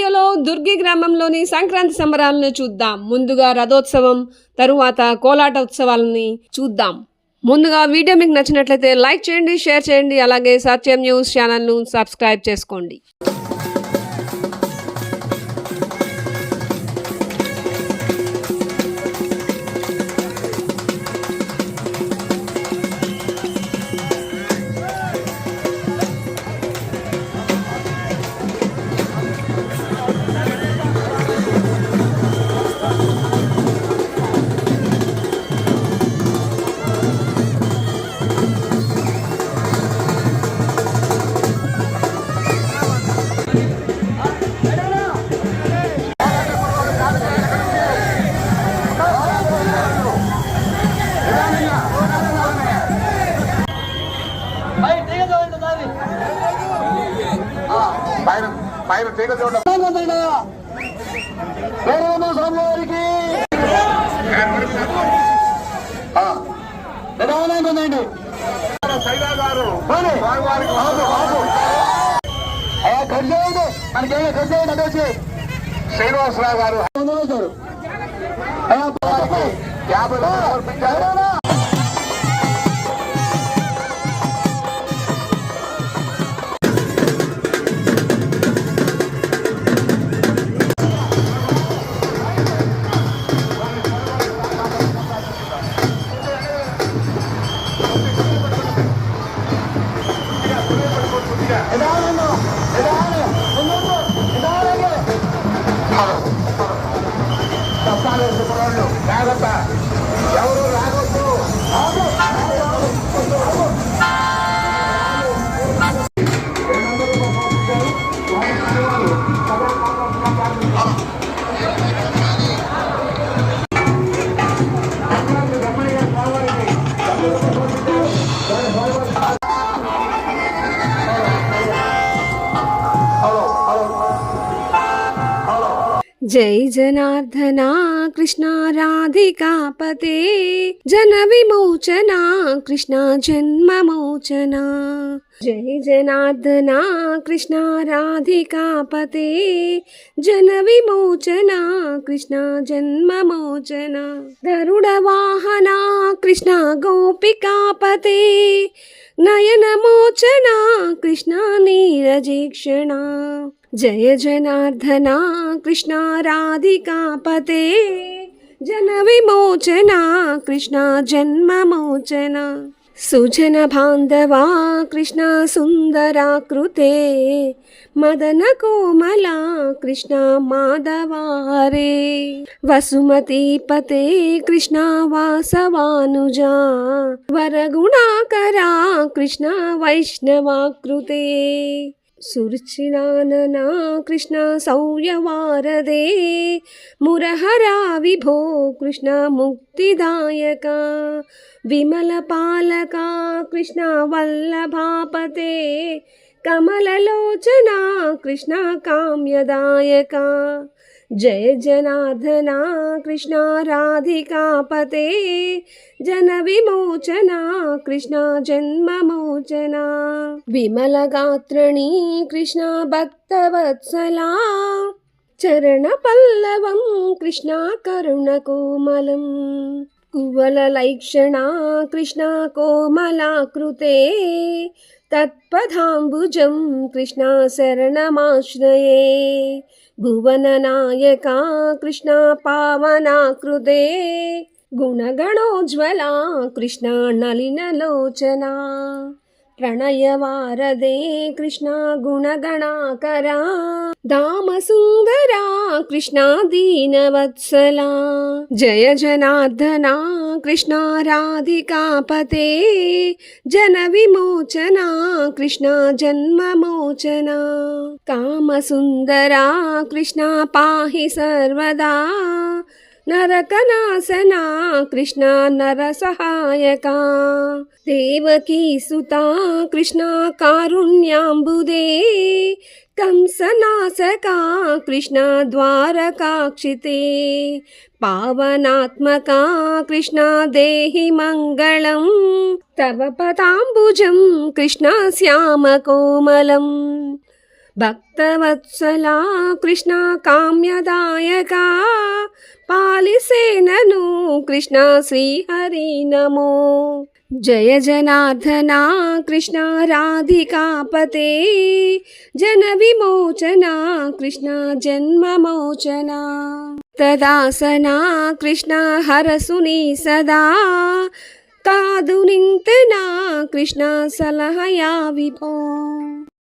వీడియోలో దుర్గి గ్రామంలోని సంక్రాంతి సంబరాలను చూద్దాం. ముందుగా రథోత్సవం, తరువాత కోలాట ఉత్సవాలని చూద్దాం. ముందుగా వీడియో మీకు నచ్చినట్లయితే లైక్ చేయండి, షేర్ చేయండి, అలాగే సత్యం న్యూస్ ఛానల్ను సబ్స్క్రైబ్ చేసుకోండి. పైన తీగ చూడండి. స్వామివారికి సైదా గారు స్వామివారికి ఖర్చు మనకేమో ఖర్చు అదొచ్చి శ్రీనివాసరావు గారు 50 సమర్పించారు. ఎవరు రాగొద్దు. जय जनार्दना कृष्ण राधिकापते जन विमोचना कृष्ण जन्म मोचना. जय जनार्दना कृष्ण राधिकापते जन विमोचना कृष्ण जन्म मोचना. गरुड वाहना कृष्ण गोपिकापते नयन मोचना कृष्ण नीरजीक्षणा. जय जनार्दना कृष्ण राधिकापते जन विमोचना कृष्ण जन्म मोचना. सुजन बांधवा कृष्ण सुंदराकृते मदन कोमला कृष्ण माधवारे. वसुमती पते कृष्ण वासवानुजा वरगुणाकरा कृष्ण वैष्णवाकृते. सुर्चिनानना कृष्ण सौर्यवारदे मुरहरा विभो कृष्ण मुक्तिदायका. विमलपालका कृष्ण वल्लभापते कमललोचना कृष्ण काम्यदायका. जय जनार्दना कृष्ण राधिकापते जन विमोचना कृष्ण जन्म मोचना. विमल गात्रणी कृष्ण भक्तवत्सला चरण पल्लवं कृष्ण करुण कोमलम्. कुवल लैक्षणा कृष्ण कोमलाकृते तत्पदाम्बुजं कृष्ण शरणमाश्रये. भुवननायका कृष्ण पावनाकृते गुणगणोज्ज्वला कृष्ण नलिनलोचना. प्रणयवारदे कृष्ण गुणगणाकरा धामसुन्दरा कृष्ण दीनवत्सला. जय जनार्दना कृष्ण राधिकापते जन विमोचना कृष्ण जन्म मोचना. कामसुन्दरा कृष्ण पाहि सर्वदा नरकनाशना कृष्ण नरसहायका. देवकी सुता कृष्ण कारुण्याम्बुदे कंसनाशका कृष्ण द्वारकाक्षिते. पावनात्मका कृष्ण देहि मंगलम् तव पदाम्बुजं कृष्ण श्यामकोमलम्. భక్తవత్సలా కృష్ణ కామ్యదాయకా పాలిసేనను కృష్ణ శ్రీహరి నమో. జయ జనార్దనా కృష్ణ రాధికాపతే జన విమోచన కృష్ణ జన్మమోచన. తదాసనా కృష్ణ హరసుని సదా కాదు నింతనా కృష్ణ సలహయా విభో.